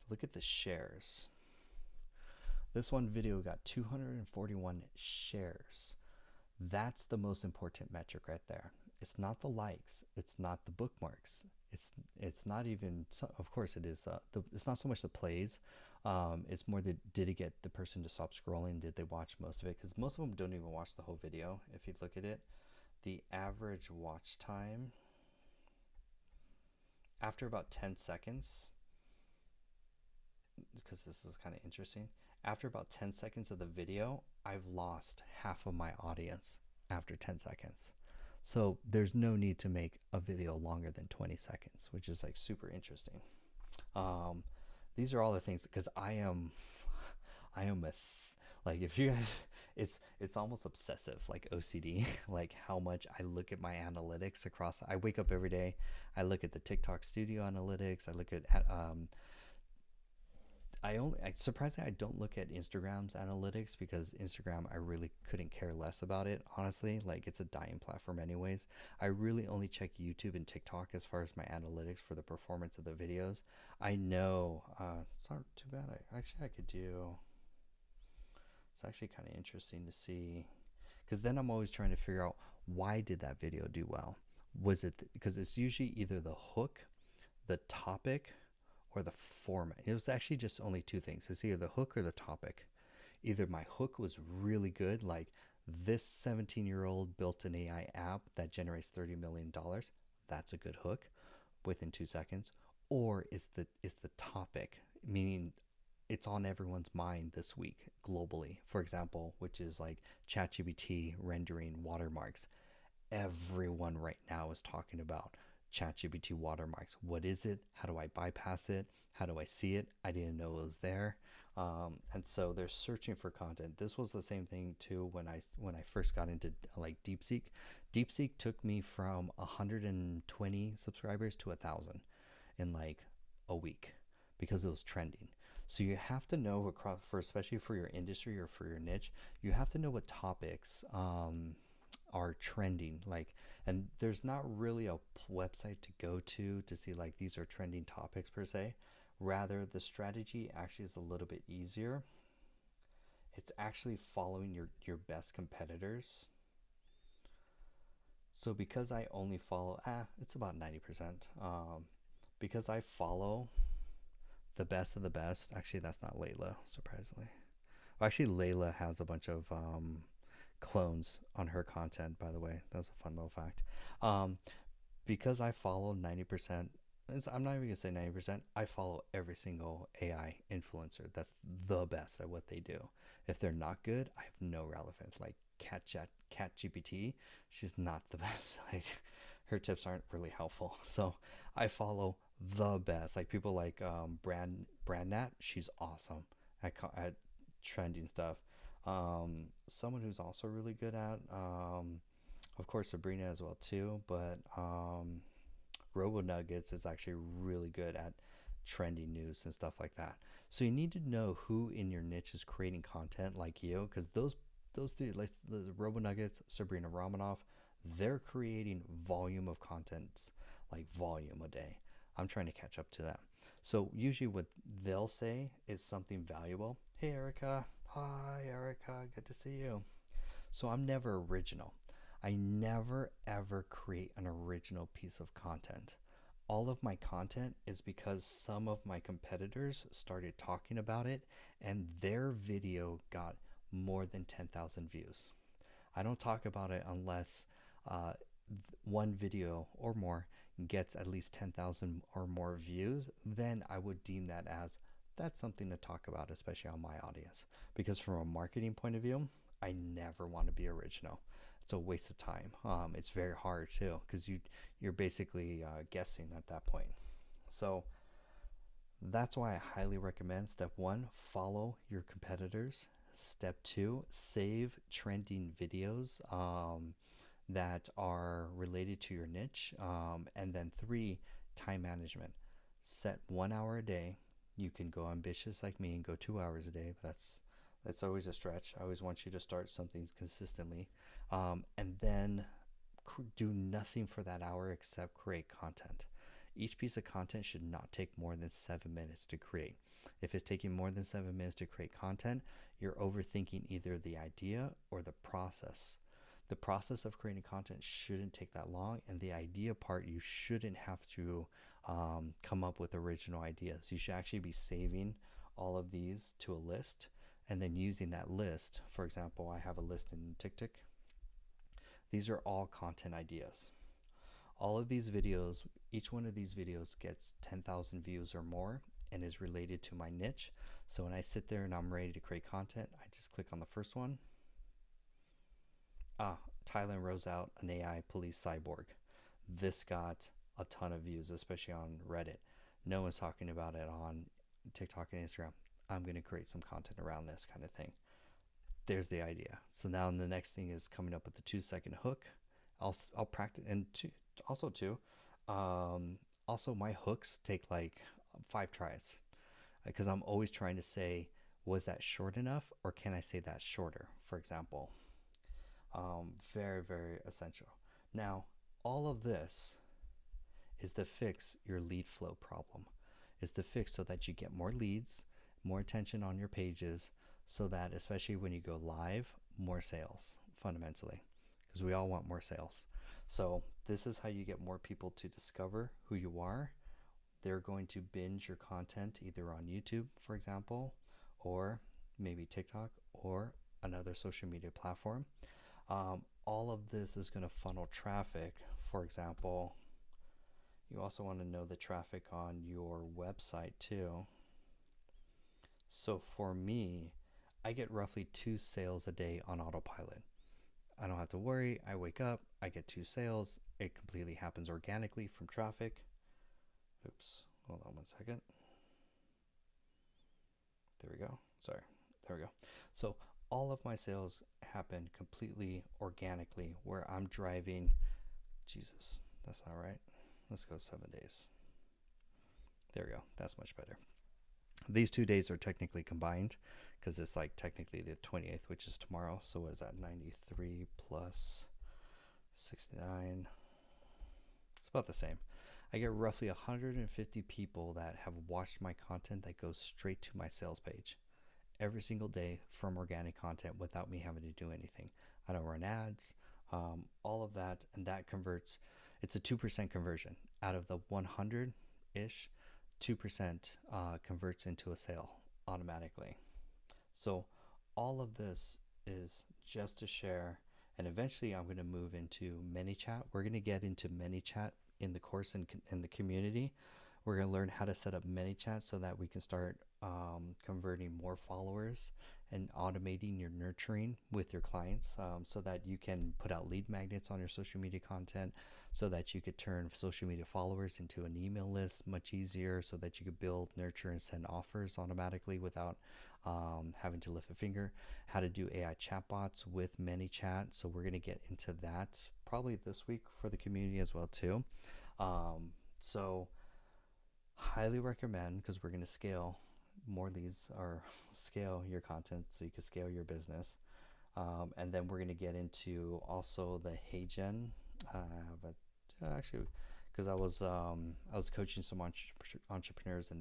Look at the shares. This one video got 241 shares. That's the most important metric right there. It's not the likes. It's not the bookmarks. It's not even. Of course, it is. It's not so much the plays. It's more the, did it get the person to stop scrolling? Did they watch most of it? Because most of them don't even watch the whole video. If you look at it, the average watch time after about 10 seconds, because this is kind of interesting, after about 10 seconds of the video, I've lost half of my audience after 10 seconds. So there's no need to make a video longer than 20 seconds, which is like super interesting. These are all the things, because I am like, if you guys, it's almost obsessive, like OCD, like how much I look at my analytics across. I wake up every day, I look at the TikTok studio analytics, I look at surprisingly, I don't look at Instagram's analytics, because Instagram, I really couldn't care less about it, honestly. Like, it's a dying platform anyways. I really only check YouTube and TikTok as far as my analytics for the performance of the videos. I know, it's not too bad. I could do, it's actually kind of interesting to see, because then I'm always trying to figure out, why did that video do well? Was it, because it's usually either the hook, the topic, or the format. It was actually just only two things. It's either the hook or the topic. Either my hook was really good, like this 17-year-old built an AI app that generates $30 million. That's a good hook within 2 seconds. Or it's the topic, meaning it's on everyone's mind this week globally. For example, which is like ChatGPT rendering watermarks. Everyone right now is talking about ChatGPT watermarks. What is it? How do I bypass it? How do I see it? I didn't know it was there. And so they're searching for content. This was the same thing too when I first got into like DeepSeek. DeepSeek took me from 120 subscribers to 1,000 in like a week because it was trending. So you have to know across, for especially for your industry or for your niche, you have to know what topics are trending. Like, and there's not really a website to go to see like these are trending topics per se. Rather, the strategy actually is a little bit easier. It's actually following your best competitors. So because I only follow, it's about 90%. Because I follow the best of the best. Actually, that's not Layla, surprisingly. Well, actually, Layla has a bunch of clones on her content, by the way. That's a fun little fact. Because I follow 90%, I'm not even going to say 90%, I follow every single AI influencer that's the best at what they do. If they're not good, I have no relevance. Like Cat GPT, she's not the best. Like, her tips aren't really helpful. So I follow the best. Like people like Brandnat, she's awesome at trending stuff. Someone who's also really good at, of course, Sabrina as well too, but Robo Nuggets is actually really good at trending news and stuff like that. So you need to know who in your niche is creating content like you, because those three, like the Robo Nuggets, Sabrina Romanoff, they're creating volume of content, like volume a day. I'm trying to catch up to that. So usually what they'll say is something valuable. Hey Erica, hi Erica, good to see you. So I'm never original. I never ever create an original piece of content. All of my content is because some of my competitors started talking about it and their video got more than 10,000 views. I don't talk about it unless one video or more gets at least 10,000 or more views. Then I would deem that as that's something to talk about, especially on my audience. Because from a marketing point of view, I never want to be original. It's a waste of time. It's very hard too, because you're basically guessing at that point. So that's why I highly recommend step 1, follow your competitors. Step 2, save trending videos that are related to your niche. And then 3, time management. Set 1 hour a day. You can go ambitious like me and go 2 hours a day, but that's always a stretch. I always want you to start something consistently. And then do nothing for that hour except create content. Each piece of content should not take more than 7 minutes to create. If it's taking more than 7 minutes to create content, you're overthinking either the idea or the process. The process of creating content shouldn't take that long, and the idea part, you shouldn't have to come up with original ideas. You should actually be saving all of these to a list and then using that list. For example, I have a list in TikTok. These are all content ideas. All of these videos, each one of these videos gets 10,000 views or more and is related to my niche. So when I sit there and I'm ready to create content, I just click on the first one. Thailand rolls out an AI police cyborg. This got a ton of views, especially on Reddit. No one's talking about it on TikTok and Instagram. I'm going to create some content around this kind of thing. There's the idea. So now the next thing is coming up with the 2-second hook. I'll practice, and also my hooks take like 5 tries, because I'm always trying to say, was that short enough, or can I say that shorter, for example. Very, very essential. Now, all of this is to fix your lead flow problem. Is to fix so that you get more leads, more attention on your pages, so that especially when you go live, more sales, fundamentally, because we all want more sales. So this is how you get more people to discover who you are. They're going to binge your content either on YouTube, for example, or maybe TikTok or another social media platform. All of this is going to funnel traffic. For example, you also want to know the traffic on your website too. So for me, I get roughly 2 sales a day on autopilot. I don't have to worry. I wake up, I get 2 sales. It completely happens organically from traffic. Oops, hold on one second. There we go. Sorry. There we go. So all of my sales happen completely organically where I'm driving. Jesus, that's not right. Let's go 7 days. There we go. That's much better. These 2 days are technically combined because it's like technically the 28th, which is tomorrow. So what is that? 93 plus 69. It's about the same. I get roughly 150 people that have watched my content that goes straight to my sales page every single day from organic content without me having to do anything. I don't run ads, all of that, and that converts. It's a 2% conversion out of the 100-ish. 2% converts into a sale automatically. So all of this is just to share, and eventually I'm going to move into ManyChat. We're going to get into ManyChat in the course and in the community. We're going to learn how to set up ManyChat so that we can start converting more followers and automating your nurturing with your clients, so that you can put out lead magnets on your social media content, so that you could turn social media followers into an email list much easier, so that you could build, nurture, and send offers automatically without having to lift a finger. How to do AI chatbots with ManyChat. So we're going to get into that probably this week for the community as well too. So highly recommend, because we're going to scale more leads or scale your content so you can scale your business. And then we're going to get into also the HeyGen, but actually, because I was coaching some entrepreneurs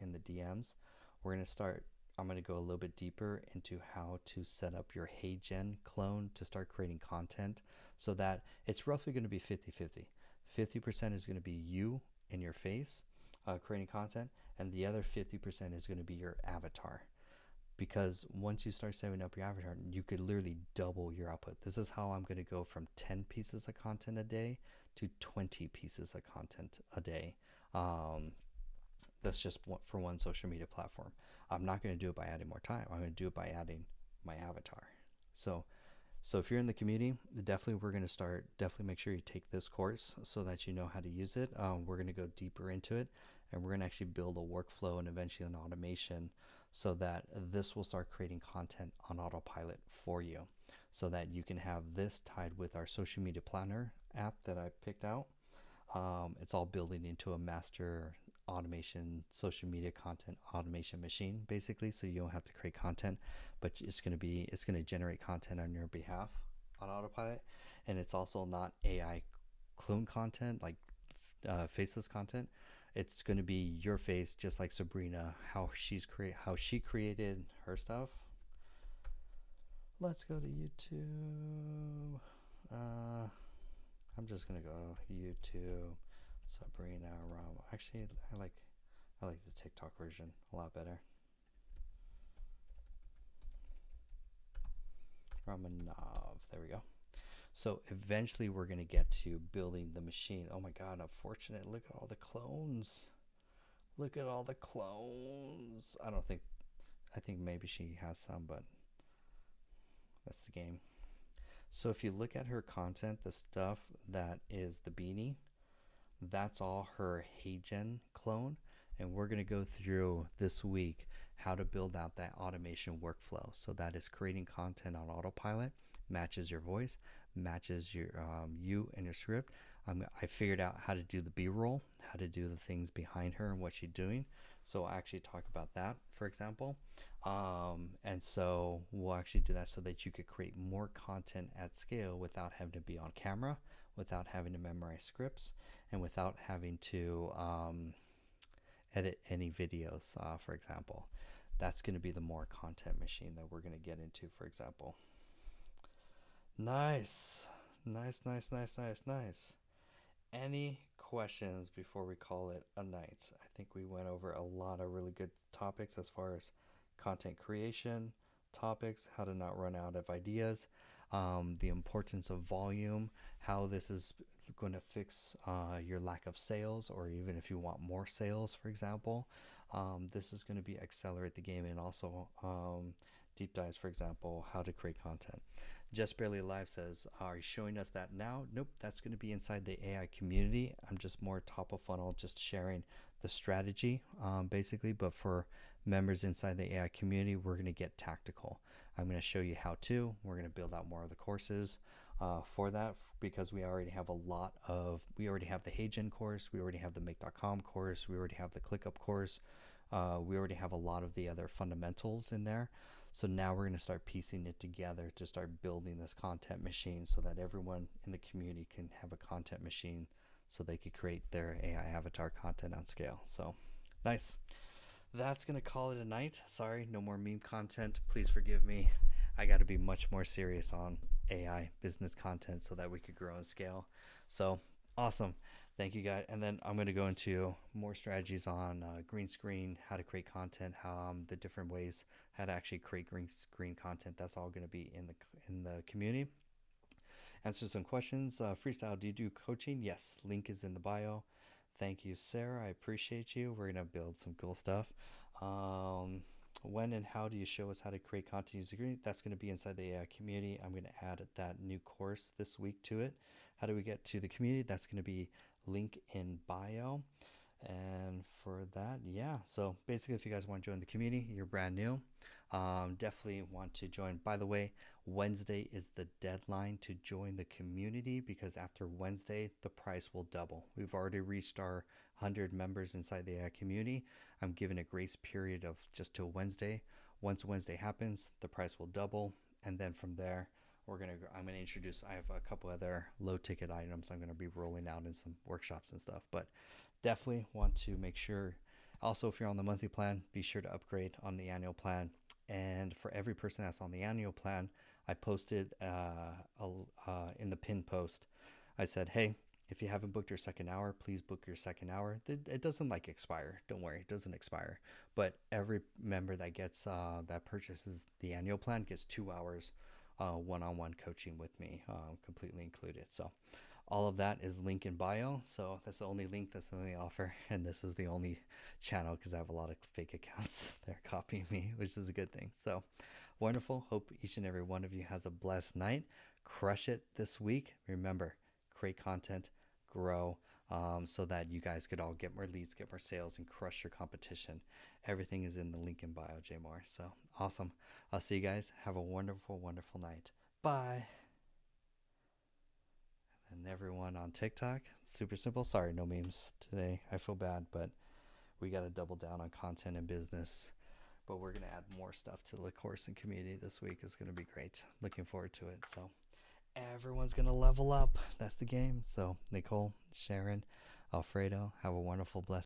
in the DMs. We're going to start. I'm going to go a little bit deeper into how to set up your HeyGen clone to start creating content, so that it's roughly going to be 50-50. 50% is going to be you in your face creating content, and the other 50% is going to be your avatar. Because once you start setting up your avatar, you could literally double your output. This is how I'm going to go from 10 pieces of content a day to 20 pieces of content a day. That's just for one social media platform. I'm not going to do it by adding more time. I'm going to do it by adding my avatar. So if you're in the community, we're going to start. Definitely make sure you take this course so that you know how to use it. We're going to go deeper into it, and we're going to actually build a workflow and eventually an automation, so that this will start creating content on autopilot for you, so that you can have this tied with our social media planner app that I picked out. It's all building into a master automation, social media content automation machine, basically, so you don't have to create content, but it's going to generate content on your behalf on autopilot. And it's also not AI clone content, like faceless content. It's going to be your face, just like Sabrina, how she created her stuff. Let's go to YouTube. I'm just gonna go YouTube Sabrina Ram. Actually, I like the TikTok version a lot better. Ramanov. There we go. So eventually we're going to get to building the machine. Oh my God, unfortunate. Look at all the clones. Look at all the clones. I think maybe she has some, but that's the game. So if you look at her content, the stuff that is the beanie, that's all her HeyGen clone. And we're going to go through this week how to build out that automation workflow. So that is creating content on autopilot, matches your voice, matches your you and your script. I figured out how to do the B-roll, how to do the things behind her and what she's doing. So I actually talk about that, for example. And so we'll actually do that so that you could create more content at scale without having to be on camera, without having to memorize scripts, and without having to edit any videos, for example. That's going to be the more content machine that we're going to get into, for example. Nice. Any questions before we call it a night? I think we went over a lot of really good topics as far as content creation topics, how to not run out of ideas, the importance of volume, how this is going to fix your lack of sales, or even if you want more sales, for example. This is going to be accelerate the game, and also deep dives, for example, how to create content. Just Barely Alive says, are you showing us that now? Nope, that's going to be inside the AI community. I'm just more top of funnel, just sharing the strategy, basically. But for members inside the AI community, we're going to get tactical. I'm going to show you how to. We're going to build out more of the courses for that, because we already have we already have the HeyGen course, we already have the Make.com course, we already have the ClickUp course, we already have a lot of the other fundamentals in there. So now we're going to start piecing it together to start building this content machine so that everyone in the community can have a content machine so they could create their AI avatar content on scale. So nice. That's going to call it a night. Sorry, no more meme content. Please forgive me. I got to be much more serious on AI business content so that we could grow and scale. So awesome. Thank you, guys. And then I'm going to go into more strategies on green screen, how to create content, how the different ways how to actually create green screen content. That's all going to be in the community. Answer some questions. Freestyle, do you do coaching? Yes. Link is in the bio. Thank you, Sarah. I appreciate you. We're going to build some cool stuff. When and how do you show us how to create content using green? That's going to be inside the AI community. I'm going to add that new course this week to it. How do we get to the community? That's going to be link in bio. And for that, yeah. So basically, if you guys want to join the community, you're brand new, definitely want to join. By the way, Wednesday is the deadline to join the community, because after Wednesday, the price will double. We've already reached our 100 members inside the AI community. I'm giving a grace period of just till Wednesday. Once Wednesday happens, the price will double. And then from there, I'm going to introduce, I have a couple other low ticket items I'm going to be rolling out in some workshops and stuff, but definitely want to make sure. Also, if you're on the monthly plan, be sure to upgrade on the annual plan. And for every person that's on the annual plan, I posted in the pin post, I said, hey, if you haven't booked your second hour, please book your second hour. It doesn't expire. Don't worry, it doesn't expire. But every member that gets that purchases the annual plan gets 2 hours one-on-one coaching with me, completely included. So all of that is link in bio. So that's the only link, that's the only offer, and this is the only channel because I have a lot of fake accounts that are copying me, which is a good thing. So wonderful. Hope each and every one of you has a blessed night. Crush it this week. Remember, create content, grow, so that you guys could all get more leads, get more sales, and crush your competition. Everything is in the link in bio, Jay Moore. So awesome. I'll see you guys. Have a wonderful, wonderful night. Bye. And everyone on TikTok, super simple. Sorry, no memes today. I feel bad, but we got to double down on content and business. But we're going to add more stuff to the course and community this week. It's going to be great. Looking forward to it. So everyone's going to level up. That's the game. So Nicole, Sharon, Alfredo, have a wonderful, blessed